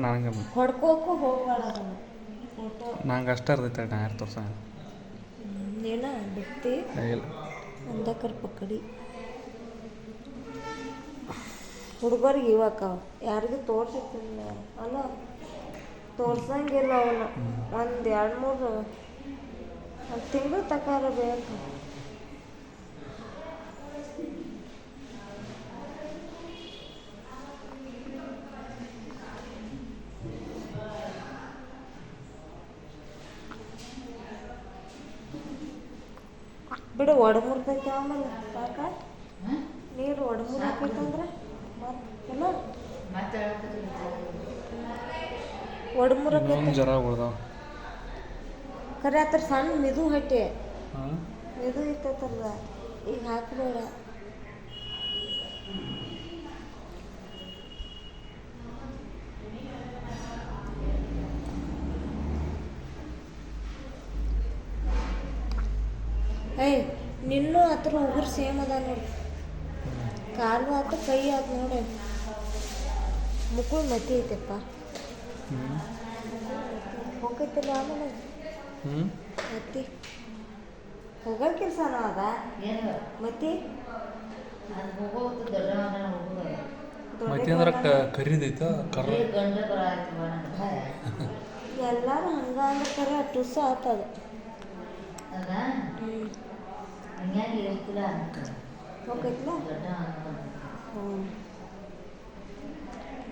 ನನಗೆ ಹೊಡ್ಕೋಕು ಹೋಗ್ಬೇಡ ಅದನ್ನು ಫೋಟೋ ನಂಗೆ ಅಷ್ಟೇ ಇರ್ತೈತೆ ನಾ ಯಾರು ತೋರ್ಸ ಏನ ಬಿಡ್ತಿ ಇಲ್ಲ ಅಂದಕರ್ ಪಕ್ಕಡಿ ಹುಡುಗರಿಗೆ ಇವಾಕ ಯಾರಿಗೂ ತೋರ್ಸಿರ್ತಿಲ್ಲ ಅಲ್ಲ ತೋರ್ಸಂಗಿಲ್ಲ ಅವನ್ನ ಒಂದು 2-3 ಒಂದು ತಿಂಗಳು ತಕಾರ ಬೇಕು ಬಿಡು ಒಡಮುರ್ತೈತಿ ಆಮೇಲೆ ಸಾಕ ನೀರು ಒಡಮುರ್ಕೈತಂದ್ರೆ ಎಲ್ಲ ಒಡಮುರಕೈತಿ ಜರ ಉಳ್ದಾವ ಖರೆ ಆತರ ಸಣ್ಣ ಮಿದು ಹಟ್ಟಿ ಹಾಂ ಮಿದು ಇರ್ತೈತಲ್ಲ ಈಗ ಹಾಕಬೇಡ ಏಯ್ ನಿನ್ನೂ ಹತ್ರ ಉಗುರು ಸೇಮ್ ಅದ ನೋಡಿ ಕಾಲು ಆತ ಕೈ ಆತ ನೋಡಿ ಮುಕ್ಕಳು ಮತಿ ಐತೆಪ್ಪ ಹೋಗೈತಿಲ್ಲ ಆಮೇಲೆ ಮತ್ತಿ ಹೋಗೋ ಕೆಲಸನೂ ಅದ ಮತ್ತಿ ಮತ್ತೆ ಅಂದ್ರೆ ಕರಿದೈತ ಕರ್ರ ಎಲ್ಲರೂ ಹಂಗ ಅಂದ್ರೆ ಖರೆ ಟುಸ ಆತದ ಹೋಗೈತಿಲ್ಲ ಹ್ಞೂ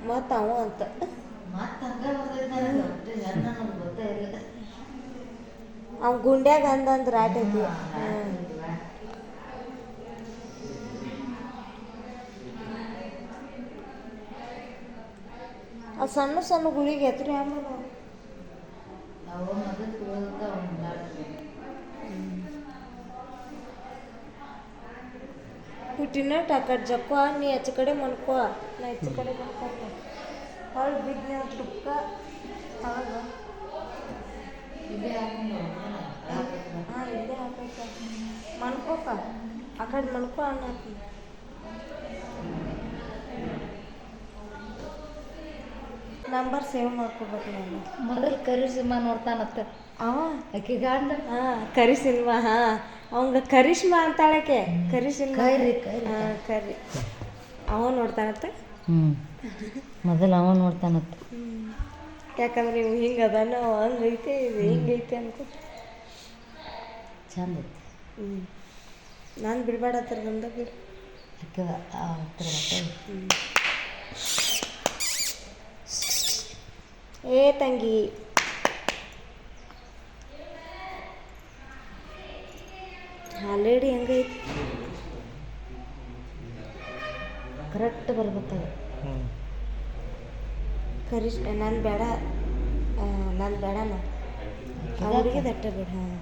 ಮತ್ತು ಅವ ಅಂತ ಅವ ಗುಂಡ್ಯಾಗ ಅಂದಂದ್ರೆ ಆಟೈತಿ ಅದು ಸಣ್ಣ ಸಣ್ಣ ಗುಳಿಗೆ ಎತ್ರಿ ಆಮೇಲೆ ಹುಟ್ಟಿನಟ್ಟು ಆ ಕಡೆ ಜಕ್ಕೋ ನೀ ಆಚೆ ಕಡೆ ಮನ್ಕೋ ನಾ ಈಚೆ ಕಡೆ ಮನ್ಕೋತ ಹೊಳ್ಳಿ ಬಿದ್ದ ತುಪ್ಪ ಅವಾಗ ಹಾಂ ಇಲ್ಲೇ ಹಾಕೈತ ಮನ್ಕೋಕ ಆ ಕಡೆ ಮನ್ಕೋ ಅನ್ನತ್ತಿ ನಂಬರ್ ಸೇವ್ ಮಾಡ್ಕೋಬೇಕು ನಾನು ಮೊದಲು ಕರಿ ಸಿನಿಮಾ ನೋಡ್ತಾನತ್ತ ಅವ ಆಕೆ ಗಂಡ ಹಾಂ ಕರಿ ಸಿನಿಮಾ ಹಾಂ ಅವಂಗ ಕರಿಷ್ಮಾ ಅಂತಾಳಕ್ಕೆ ಕರಿ ಸಿನಿಮಾ ಹಾಂ ಕರಿ ಅವ ನೋಡ್ತಾನತ್ತ ಮೊದಲು ಅವ ನೋಡ್ತಾನತ್ತ ಯಾಕಂದ್ರೆ ಇವು ಹಿಂಗೆ ಅದಾನ ಹಂಗೈತೆ ಇದು ಹಿಂಗೈತೆ ಅನ್ಕೋ ಚಂದ ನಾನು ಬಿಡಬೇಡತ್ತಾರ ಬಂದ ಬಿಡು ಏ ತಂಗಿ ಆಲ್ರೆಡಿ ಹೆಂಗೈತಿ ಕರೆಕ್ಟ್ ಬರ್ಬೇಕದ ಕರಿಷ್ ನಾನು ಬೇಡ ನಾನು ಬೇಡನ ಅವ್ರಿಗೆ ದಟ್ಟ ಬೇಡ ಹಾಂ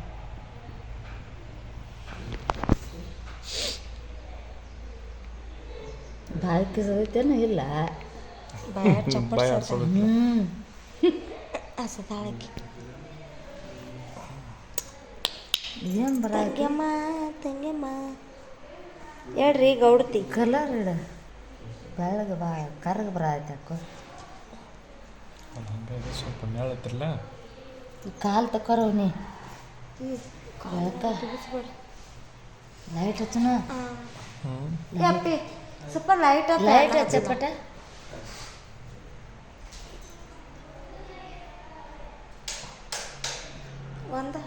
ಬಾಯಿ ಕಿಸದೈತೇನೋ ಇಲ್ಲ ಬಾಯ ಚಪ್ಪಲ್ ಹ್ಞೂ ಹಸದಾಳಕ್ಕೆ ಏನು ಬರ ತಂಗಮ್ಮ ಹೇಳ್ರಿ ಗೌಡ್ತಿ ಕಲರ್ ಇಡ ಬೆಳಗ್ಗೆ ಬಾ ಕರ್ಗೆ ಬರತ್ತೆ ಅಕ್ಕೋ ಸ್ವಲ್ಪ ಮೇಳತ್ತಿರಲ್ಲ ಕಾಲು ತಕ್ಕೋರವ್ ನೀ ಲೈಟ್ ಹಚ್ಚನ ಅಪ್ಪಿ ಸ್ವಲ್ಪ ಲೈಟ್ ಲೈಟ್ ಹಚ್ಚಪಟ ಒಂದು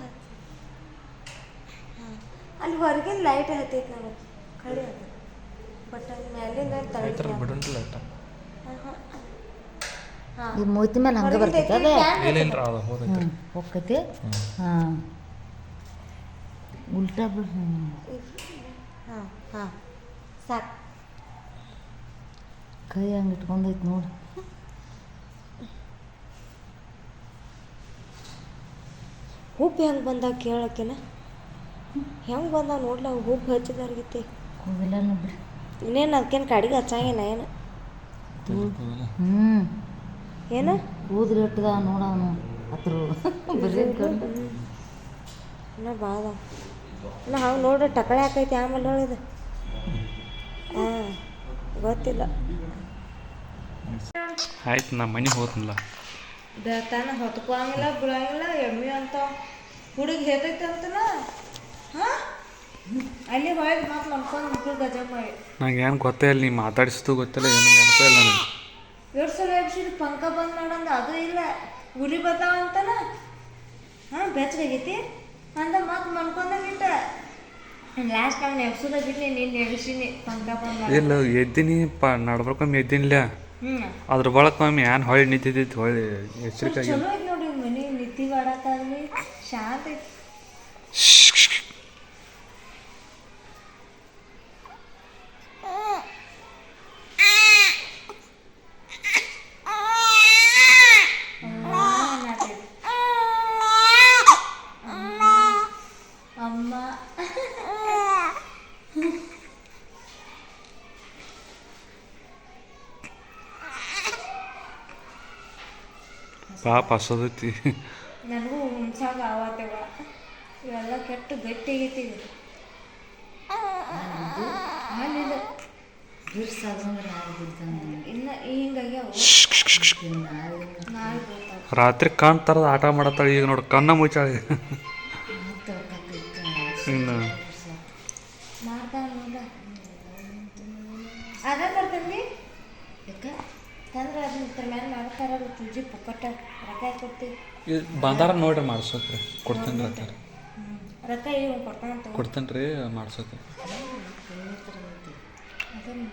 ಅಲ್ಲಿ ಹೊರಗಿನ ಲೈಟ್ ಹತ್ತೈತೆ ನಾವು ಕಳಿ ಅದ ಬಟ್ ಅಲ್ಲಿ ಮೇಲಿಂದ ತಳ ಬಿಡುಂಟಿಲ್ಲ ಈ ಮೂತಿ ಮೇಲೆ ಹಂಗೆ ಬರ್ತೈತೆ ಅದೇ ಇಲ್ಲ ಅದು ಹೋದೈತೆ ಹೋಗ್ತೈತಿ ಹಾಂ ಉಲ್ಟಾ ಬಿಡು ಹಾಂ ಹಾಂ ಸಾಕು ಕೈ ಹಂಗೆ ಇಟ್ಕೊಂಡೈತಿ ನೋಡಿ ಹುಬ್ಬು ಹೆಂಗೆ ಬಂದಾಗ ಕೇಳಕ್ಕೆನ ಹೆಂಗೆ ಬಂದಾವ ನೋಡ್ಲ ಹುಬ್ಬು ಹಚ್ಚಿದಾರ್ಗಿತ್ತೆ ಕೂದಲನ್ನ ಬಿಡು ಇನ್ನೇನು ಅದಕ್ಕೇನು ಕಡಿಗೆ ಹಚ್ಚಂಗಿಲ್ಲ ಏನು ಹ್ಞೂ ಏನು ಕೂದಲು ಇಟ್ಟದ ನೋಡವನು ಹತ್ರ ಬರೀ ಕಂಡು ಇನ್ನೂ ಭಾಳ ಇನ್ನು ಹಂಗೆ ನೋಡ್ರಿ ಟಕಳೆ ಹಾಕೈತಿ ಆಮೇಲೆ ನೋಡಿದ ಹಾಂ ಗೊತ್ತಿಲ್ಲ ಆಯ್ತು ನಾ ಮನೆಗೆ ಹೋಗ್ತೀನಲ್ಲ. ಬೆಳ್ತಾನ ಹೊತ್ಕೋಂಗಿಲ್ಲ ಬಿಡಂಗಿಲ್ಲ ಎಮ್ಮೆ ಅಂತ ಹುಡುಗಿ ಹೇತೈತೆ ಅಂತನ ಹಾಂ ಅಲ್ಲಿ ಹೋಗಿ ಮತ್ತೆ ಮಲ್ಕೊಂಡು ಮಕ್ಕಳು ಗಜ ಮಾಡಿ ನಂಗೆ ಏನು ಗೊತ್ತೇ ಇಲ್ಲ, ನೀ ಮಾತಾಡಿಸ್ದು ಗೊತ್ತಿಲ್ಲ, ಏನು ನೆನಪೇ ಇಲ್ಲ ನನಗೆ. ಎರಡು ಸಲ ಎಬ್ಸಿದ್ದು ಪಂಕ ಬಂದ್ ಮಾಡಂದ ಅದು ಇಲ್ಲ ಗುರಿ ಬರ್ತಾವ ಅಂತನ ಹಾಂ ಬೆಚ್ಚಗಾಗೈತಿ ಅಂದ ಮತ್ತೆ ಮಲ್ಕೊಂಡ ಬಿಟ್ಟ ಲಾಸ್ಟ್ ಟೈಮ್ ಎಬ್ಸೋದ ಬಿಟ್ಟು ನಿನ್ನ ಎಬ್ಸಿನಿ ಪಂಕ ಬಂದ್ ಮಾಡಿ ಇಲ್ಲ ಎದ್ದೀನಿ ನಡ್ಬರ್ಕೊಮ್ಮೆ ಎದ್ದೀನಿಲ್ಲ, ಹ್ಞೂ ಅದ್ರ ಬಳಕೊಮ್ಮೆ ಏನು ಹೊಳ್ಳಿ ನಿಂತಿದ್ದಿತ್ತು, ಹೊಳ್ಳಿ ಎಚ್ಚರಿಕಾಗಿ. ಚಲೋ ಐತಿ ನೋಡಿ ಮನೆ ನಿತ್ತಿ ಮಾಡಕ್ಕಾಗಲಿ ಶಾಂತ ಐತಿ. ಅಮ್ಮ ಪಾಪ ಹಸದೈತಿ. ನನಗೂ ಹುಣ್ಸಾಗ ಆವತ್ತವ ಇವೆಲ್ಲ ಕೆಟ್ಟು ಗಟ್ಟಿ ಆಗೈತಿ ಹಾಲಿಲ್ಲ ಬಿರ್ಸಾಗಂದ್ರೆ ಇನ್ನು ಹಿಂಗಾಗ್ಯಾವ ನಾಳೆ ಬರ್ತಾವ. ರಾತ್ರಿ ಕಣ್ ಥರದ ಆಟ ಮಾಡತ್ತಾಳೆ ಈಗ ನೋಡಿ, ಕಣ್ಣ ಮುಚ್ಚಾಳೆ ಇನ್ನು. ಮಾಡ್ತಾವ ನೋಡ ಅದ ತರ್ತಂದು ಯಾಕೆ ತಂದ್ರೆ ಅದನ್ನ ಮೇಲೆ ಮಾಡ್ತಾರಲ್ಲ ತುಜಿ ಪುಕ್ಕಟ್ಟ ರೊಕ್ಕ ಕೊಡ್ತೀವಿ ಬಂದಾರ ನೋಡ್ರಿ ಮಾಡ್ಸೋಕ್ರಿ, ಕೊಡ್ತೇನೆ ರೀ ಅಂತಾರೆ. ರೊಕ್ಕ ಈಗ ಕೊಡ್ತಾನಂತ ಕೊಡ್ತೇನೆ ರೀ ಮಾಡ್ಸೋಕೆ. ಅದನ್ನು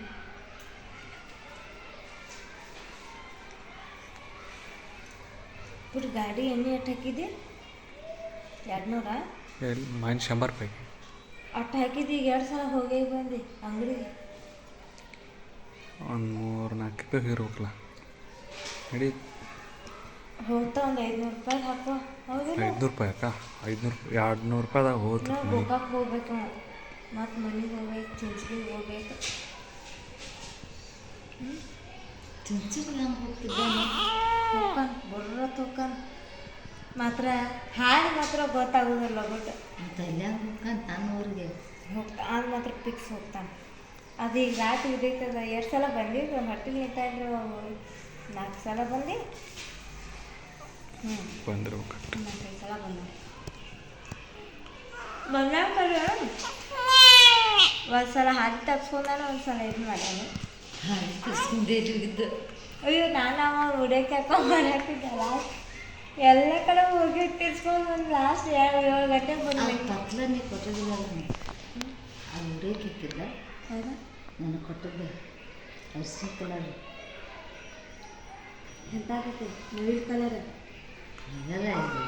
ಬಿಟ್ಟು ಗಾಡಿ ಎಣ್ಣೆ ಎಟ್ಟು ಹಾಕಿದ್ದಿ 200 ಎಲ್ಲಿ ಮೈನ್ 100 ರೂಪಾಯಿ ಅಟ್ಟು ಹಾಕಿದ್ದು ಈಗ 2 ಸಲ ಹೋಗಿ ಬಂದು ಅಂಗಡಿಗೆ ಒಂದು 3-4 ರೂಪಾಯಿ ಇರ್ಬೇಕಲ್ಲ ನಡಿ. ಹೋಗ್ತಾ ಒಂದು 500 ರೂಪಾಯಿ ಹಾಕೋ ಹೌದಿಲ್ಲ 500 ರೂಪಾಯಿ ಅಕ್ಕ, 200 ರೂಪಾಯಿದಾಗ ಹೋಗ್ತು. ನಾವು ಗೋಕಾಕ್ ಹೋಗ್ಬೇಕು ಮತ್ತು ಮನೆಗೆ ಹೋಗ್ಬೇಕು ಚಿಂಚಿಗೆ ಹೋಗ್ಬೇಕು. ಚಿಂಚಿಗೆ ಹೆಂಗೆ ಹೋಗ್ತಿದ್ದಾನೆ ಹೋಗ್ತಾನ ಬರೋತ್ ಹೋಗ್ತಾನ ಮಾತ್ರ ಹಾಡು ಮಾತ್ರ ಗೊತ್ತಾಗೋದಿಲ್ಲ ಬಟ್ ಮತ್ತು ಎಲ್ಲ ಹೋಗ್ತಾನೆ ನಾನು ಊರಿಗೆ ಹೋಗ್ತಾ ಅದು ಮಾತ್ರ ಫಿಕ್ಸ್ ಹೋಗ್ತಾನೆ. ಅದು ಈಗ ರಾತ್ರಿ ಇದೈತದ 2 ಸಲ ಬಂದಿದ್ದು ಹೊಟ್ಟೆಲಿ ನಿಂತಾ ಇದ್ರೆ 4 ಸಲ ಬಂದು ಬಂದಿರ್ಬೇಕು. 4-5 ಸಲ ಬಂದಾಗ ಒಂದು ಸಲ ಹಾಲು ತಪ್ಸ್ಕೊಂಡಾನ, ಒಂದು ಸಲ ಇದು ಮಾಡ್ಯಾನ. ಇದ್ದು ಅಯ್ಯೋ ನಾನು ಅವ ಉಡಕ್ಕೆ ಹಾಕೊಂಡು ಮಾಡ್ಯಾಕ್ತಿದ್ದಲ್ಲ ಎಲ್ಲ ಕಡೆ ಹೋಗಿ ತಿರ್ಸ್ಕೊಂಡು ಒಂದು ಲಾಸ್ಟ್ 7 ಗಂಟೆಗೆ ಬಂದ್ವಿ. ಪತ್ಲ ನೀ ಕೊಟ್ಟಿದ್ದಿಲ್ಲ ಅದು ಉಡೇಕೆ ಇಕ್ಕಿಲ್ಲ ಹೌದಾ ನನಗೆ ಕೊಟ್ಟಿದ್ದೆ ಅರ್ಶಿನ ಕಲರ್ ಎಂತ ಆಗತ್ತೆ ನವಿಲ್ ಕಲರ್ ಅದಲ್ಲ ಇದು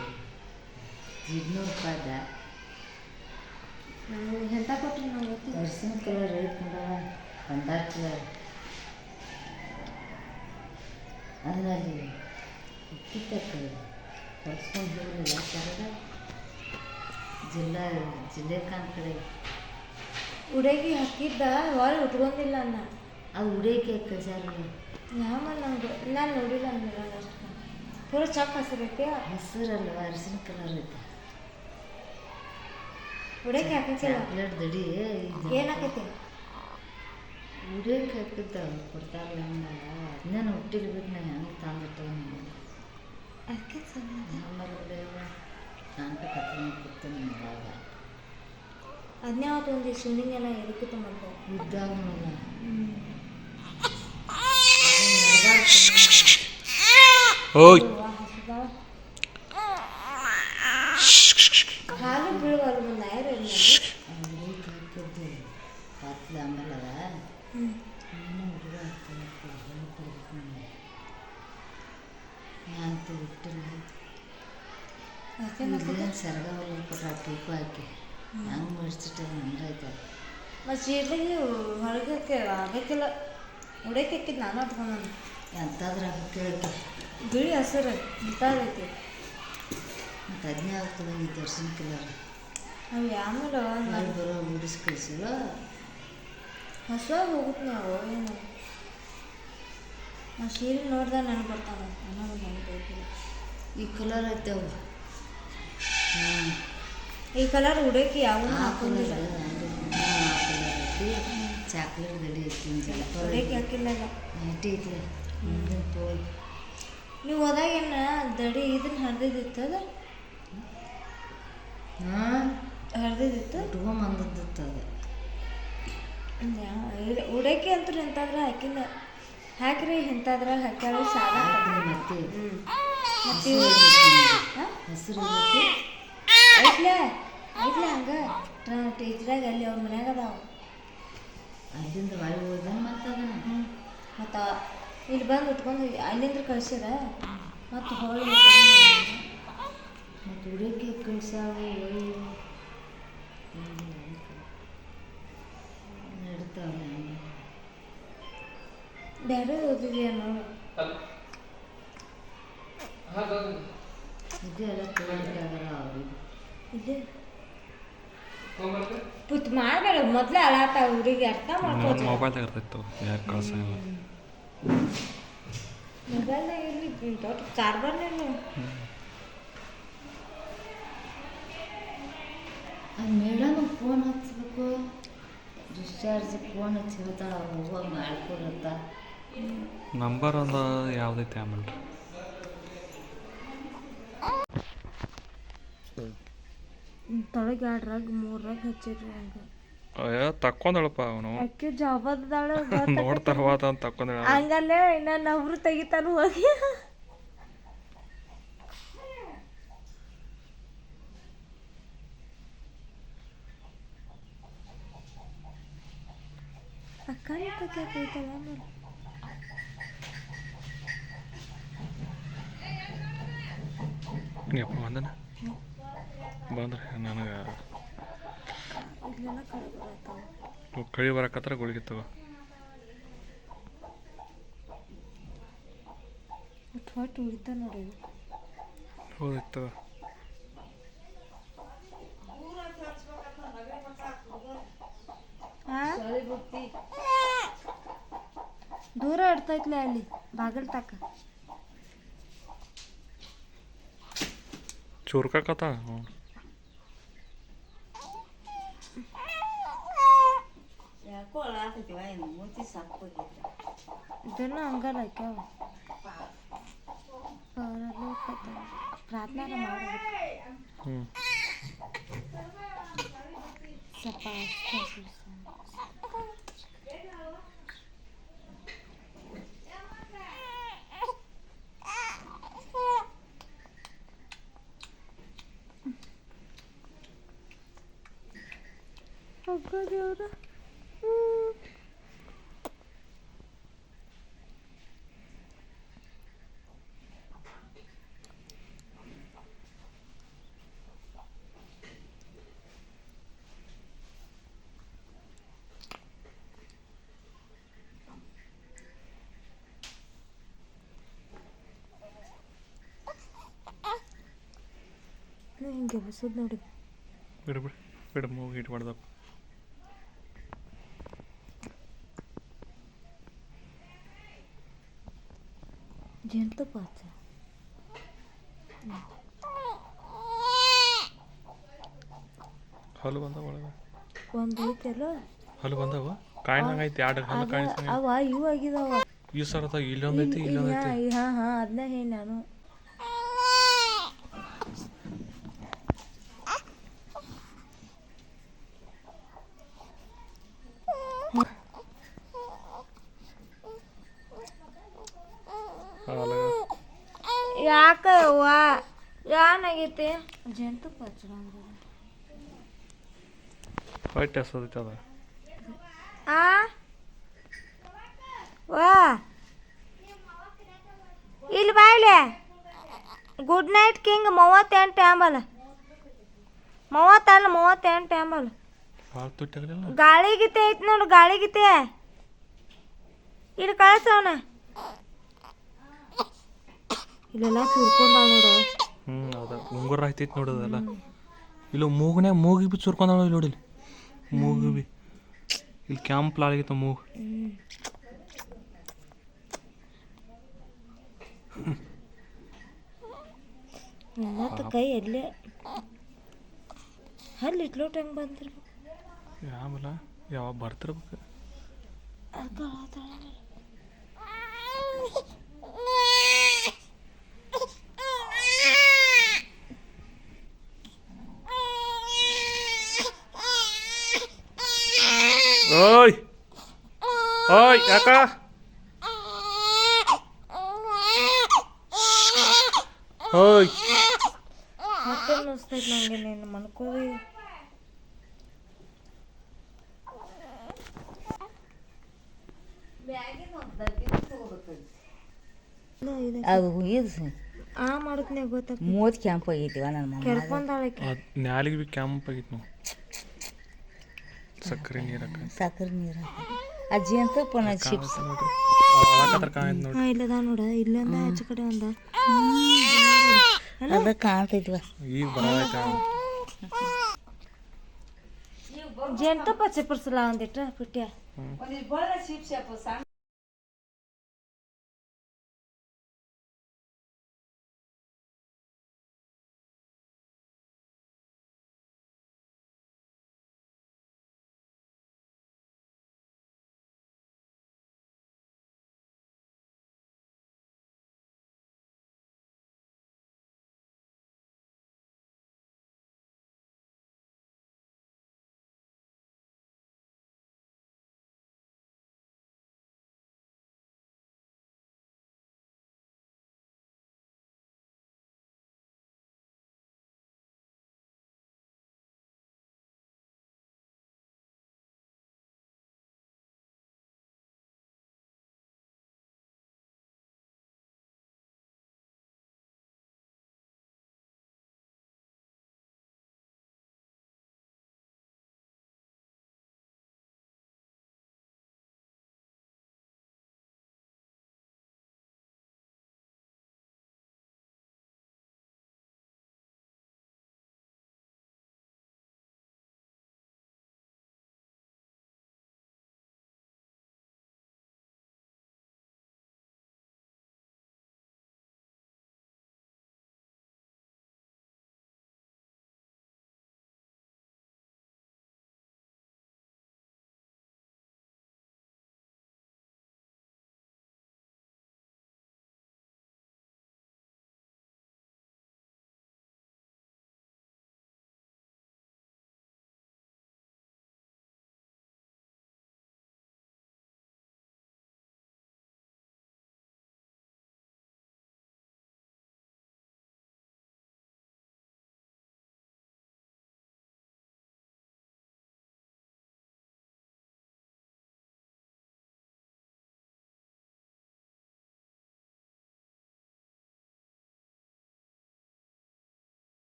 200 ರೂಪಾಯ್ದ ನಾವು ಎಂತ ಕೊಟ್ಟರು ನಾವು ಗೊತ್ತಿಲ್ಲ. ಅರ್ಶಿನ ಕಲರ್ ಐತೆ ನೋಡವ ಬಂದಾರ ಕಲರ್ ಅದರಲ್ಲಿ ಉಪ್ಪಿಟ್ಟಕ್ಕೆ ಹೊಡ್ಸ್ಕೊಂಡು ಹೋಗಲಿಲ್ಲ ಕರೆದ ಜಿಲ್ಲೆಕಾನ್ ಕಡೆ ಉಡಗಿ ಹಾಕಿದ್ದ ಹೊರಗೆ ಉಟ್ಕೊಂಡಿಲ್ಲ ಅನ್ನ ಅದು ಉಡೇಕೆ ಕಳ್ಸಾರ ಯಾವ ನಂಗೆ ನಾನು ನೋಡಿಲ್ಲ ಅಂದ್ರೆ ಅಷ್ಟು ಪೂರ ಚಕ್ ಹಸಿರೈತಿ ಹಸಿರಲ್ವ ಅರಿಶಿನ ಕಲರ್ ಐತೆ ಉಡಗಿ ಹಾಕಿಲ್ಲ ಚಾಕ್ಲೇಟ್ ದಡಿ ಏನು ಹಾಕೈತಿ ಉಡೇಕೆ ಹಾಕಿದ್ದ ಕೊಡ್ತಾರಲ್ಲ ಹಂಗಲ್ಲ ಅದನ್ನೇನು ಹುಟ್ಟಿಗೆ ಬಿಟ್ಟು ನಾ ಹೆಂಗೆ ತಂದಿಟ್ಟು ಅದಕ್ಕೆ ನಮ್ಮಲ್ಲಿ ಉಡೇವ ನಾನು ಕತ್ಕೊಂಡು ಕೂತೀನಿ ಮನ್ಯಾಗ ಅದನ್ನೇ ಅವತ್ತು ಒಂದು ಶಿವನಿಗೆಲ್ಲ ಎದಕ್ಕೆ ತೊಗೊಂಡು ಇದ್ದಾಗ ನೋಡ ಓಯ್ ಹಾಲು ಬೀಳುವಲ್ಲ ಒಂದು ನಾಯರು ಉಡೇಕೆ ಹಾಕಿದ್ದು ಪಾತ್ಲೆ ಆಮೇಲೆ ಅದ ನೀನು ಹುಡುಗ ನಾನು ಹುಟ್ಟಿಲ್ಲ ಇದೇನು ಸರಗವಲ್ಲ ಕೊಟ್ಟ ತೂಕ ಹಾಕಿ ಹೆಂಗೆ ಮಾಡಿಸಿಟ್ಟ ಹಂಗಾಯ್ತು ಮತ್ತು ಸೀಟ್ಲಿಗೆ ಹೊರಗೆ ಆಗಕ್ಕಿಲ್ಲ ಉಡಕ್ಕೆ ಹಾಕಿದ್ದು ನಾನು ಅಟ್ಕೊಂಡು ಎಂತಾದ್ರಾಗ ಕೇಳ್ತ ಬಿಳಿ ಹಸಿರು ಇಂಥದೈತಿ ಮತ್ತು ಅದನ್ನೇ ಆಗ್ತದೆ ಈ ದರ್ಶನ ಕಲರ್ ನಾವು ಆಮೇಲೆ ಅಲ್ಲಿ ಬರೋ ಉಡಿಸಿ ಕಳಿಸಿಲ್ಲ ಹಸುವಾಗಿ ಹೋಗುತ್ತೆ ನಾವು ಏನು ನಾವು ಸೀರೆ ನೋಡ್ದೆ ನನಗೆ ಬರ್ತಾನೆ ಅನ್ನೋದು ನನಗೆ ಬೇಕಿಲ್ಲ. ಈ ಕಲರ್ ಐತೆವು ಈ ಕಲರ್ ಉಡಕ್ಕೆ ಯಾವ ಆ ಕಲರ್ ಹಾಕೊಂಡಿಲ್ಲ ಆ ಕಲರ್ ಐತಿ ಚಾಕ್ಲೇಟ್ ಗಡಿ ಐತಿ ಉಡಕ್ಕೆ ಹಾಕಿಲ್ಲ ನೈಟಿ ಐತಿ ತೋಲ್ ನೀವು ಹೋದಾಗ ಏನು ದಡಿ ಇದನ್ನ ಹರಿದಿತ್ತದ ಹಾಂ ಹರಿದಿತ್ತು ಉಟ್ಕೊಂಬಂದದ್ದು ಅದು ಉಡಕ್ಕೆ ಅಂತೂ ಎಂತಾದ್ರೆ ಹಾಕಿಲ್ಲ ಹಾಕ್ರಿ ಇಂಥದ್ರಾಗ ಹಾಕ್ಯಾಳ ಸಾಲ ಮತ್ತೆ ಮತ್ತೆ ಹಸಿರು ಐತ್ಲೆ ಐತ್ಲೆ ಹಂಗೆ ಟೀಚ್ರಾಗ ಅಲ್ಲಿ ಅವ್ರ ಮನ್ಯಾಗ ಅದಾವ ಅಲ್ಲಿಂದ ಒಳಗೆ ಹೋದ ಮತ್ತೆ ಅದನ್ನ ಮತ್ತು ಇಲ್ಲಿ ಬಂದು ಉಟ್ಕೊಂಡು ಅಲ್ಲಿಂದ ಕಳ್ಸಿರ ಮತ್ತು ಹೊಳ್ಳಿ ಮತ್ತು ಹುಡುಗಿ ಕಳ್ಸಾವು ನಡ್ತಾವಲ್ಲ ಬೇರೆ ಓದಿದ್ಯಾ ನೋಡಿ ಇದೆಲ್ಲ ತೋರಿಕಾಗಲ್ಲ ಅವ್ರಿಗೆ ಇದೆ ಪುತ್ ಮಾಡಬೇಡ ಮೊದಲೇ ಅಲಾತ ಹುಡುಗಿ ಅರ್ಥ ಮಾಡ್ಕೋತ ಮೊಬೈಲ್ದಾಗ ಇರ್ತೈತೆ ಯಾರು ಕಳ್ಸಂಗಿಲ್ಲ ಮೊಬೈಲ್ನಾಗ ಇರಲಿ ದೊಡ್ಡ ಕಾರ್ಬಾರ್ನಾಗ ಮೇಡಮ್ ಫೋನ್ ಹಚ್ಬೇಕು ಡಿಸ್ಚಾರ್ಜ್ ಫೋನ್ ಹಚ್ಚಿ ಹೇಳ್ತಾಳೆ ಅವ್ರು ಹೋಗುವಾಗ ಮಾಡ್ಕೊಡತ್ತ ನಂಬರ್ ಒಂದು ಯಾವ್ದೈತೆ ಆಮೇಲೆ ತೊಳಗೆ 2 ರಗ್ 3 ರಗ್ ಹಚ್ಚಿರ್ರಿ ಹಂಗೆ ಅಯ್ಯೋ ತಕ್ಕೊಂದಳಪ್ಪ ಅವನು ಅಕ್ಕಿ ಜಾಬದಾಳ ನೋಡ್ತಾರವಾದ ಅಂತ ತಕ್ಕೊಂದಳ ಹಂಗಲ್ಲೇ ಇನ್ನ ನವ್ರು ತೆಗಿತಾನು ಹೋಗಿ ಅಕ್ಕ ತೆಗಿತಾಳ ಆಮೇಲೆ ಯಪ್ಪ ಬಂದನ ಬಂದ್ರೆ ನನಗೆ ಇಲ್ಲೆಲ್ಲ ಕಡೆ ಬರತ್ತಾವ ಕಳಿ ಬರಕತ್ರ ಗುಳಿಗೆ ತಗೋ ಹೊಟ್ಟು ಉಳಿತ ನೋಡಿ ಹೌದೈತೆ ತಗೋ ದೂರ ಇಡ್ತೈತ್ಲೆ ಅಲ್ಲಿ ಬಾಗಿಲು ತಕ್ಕ ಚೂರ್ಕಾಕತ್ತ ಇದನ್ನು ಹಂಗಲ್ಲ ಆಕ್ಯಾವ ಪ್ರಾರ್ಥನೆ ಮಾಡಬೇಕು ಹ್ಞೂ ಸ್ವಲ್ಪ ದೇವ್ರ ಹಿಂಗೆ ಬಸದ್ ನೋಡಿ ಬಿಡು ಬಿಡು ಬಿಡು ಮೂಗು ಹೀಟ್ ಮಾಡ್ದಪ್ಪ ಜೇನುತುಪ್ಪ ಹಚ್ಚ ಹಲ್ಲು ಬಂದವ ಒಳಗೆ ಒಂದು ಐತೆಲ್ಲ ಹಲ್ಲು ಬಂದವ ಕಾಯಿನಂಗೆ ಐತಿ 2 ಹಲ್ಲು ಕಾಯಿಸ್ದಂಗೆ ಅವ ಇವು ಆಗಿದಾವ ಈ ಸರ್ ಅದ ಇಲ್ಲೊಂದೈತಿ ಇಲ್ಲೊಂದೈತಿ ಹಾಂ ಹಾಂ ಅದನ್ನ ಹೇಳಿ ನಾನು ಯಾಕೆ ಅವ್ವ ಏನಾಗೈತಿ ಜೇನುತುಪ್ಪ ಹಚ್ಚಂಗ ಹೊಟ್ಟೆ ಹಸದೈತೆ ಅದ ಆ ವಾ ಇಲ್ಲಿ ಬಾಯ್ಲೆ good night king 38 ample 38 ample ಭಾಳ ತುಟ್ಟಾಗಲಿಲ್ಲ ಗಾಳಿಗೀತೆ ಐತಿ ನೋಡು ಗಾಳಿಗೀತೆ ಇಲ್ಲಿ ಕಳ್ಸವನ ಇಲ್ಲೆಲ್ಲ ಚೂರ್ಕೊಂಡಾಳ ನೋಡು ಅದ ಉಂಗುರ ಆಯ್ತೈತಿ ನೋಡೋದಲ್ಲ ಇಲ್ಲ ಮೂಗಿನಾಗ ಮೂಗಿಗೆ ಬಿ ಚುರ್ಕೊಂಡಾಳ ಇಲ್ಲಿ ನೋಡಿಲಿ ಮೂಗು ಬಿ ಇಲ್ಲಿ ಕ್ಯಾಂಪ್ ಲಾಳಿಗಿತ್ತ ಮೂಗು ಮತ್ತು ಕೈ ಎಲ್ಲೇ ಹಲ್ಲಿ ಇಟ್ಲೋಟ್ ಹೆಂಗೆ ಬಂದಿರ್ಬೇಕು ಆಮೇಲೆ ಯಾವಾಗ ಬರ್ತಿರ್ಬೇಕು ಅಕ್ಕ ಓಯ್ ಓಯ್ ಯಾಕ ಓಯ್ ಮತ್ತೆ ಅನ್ನಿಸ್ತೈತೆ ನನಗೆ ನೀನು ಮನ್ಕೋರಿ. ಅದು ಇದು ಆ ಮಾಡತ್ನೆ ಗೊತ್ತಾಗ ಮೂವತ್ತು ಕ್ಯಾಂಪ್ ಆಗೈತಿವ ನನ್ನ ಮಮ್ಮ ಕೆರ್ಕೊಂಡಾಳಕ್ಕೆ. ನ್ಯಾಲಿಗೆ ಬಿ ಕ್ಯಾಂಪ್ ಆಗಿತ್ತು ನಾವು ಸಕ್ಕರೆ ನೀರಕ್ಕ ಸಕ್ಕರೆ ನೀರು ಅಜ್ಜಿ ಅಂತ ಪುನಃ ಚಿಪ್ಸ್ ನೋಡ್ರಿ ಕಾಯ್ದು ನೋಡಿ. ಹಾಂ ಇಲ್ಲದ ನೋಡ ಇಲ್ಲೊಂದ ಆಚೆ ಕಡೆ ಒಂದ ಅದ ಕಾಣ್ತೈತಿವ. ಈಗ ಬರಾಕ ಜೇನುತುಪ್ಪ ಚಿಪ್ಪರ್ಸಲ್ಲ ಒಂದಿಟ್ಟು ಪುಟ್ಯ.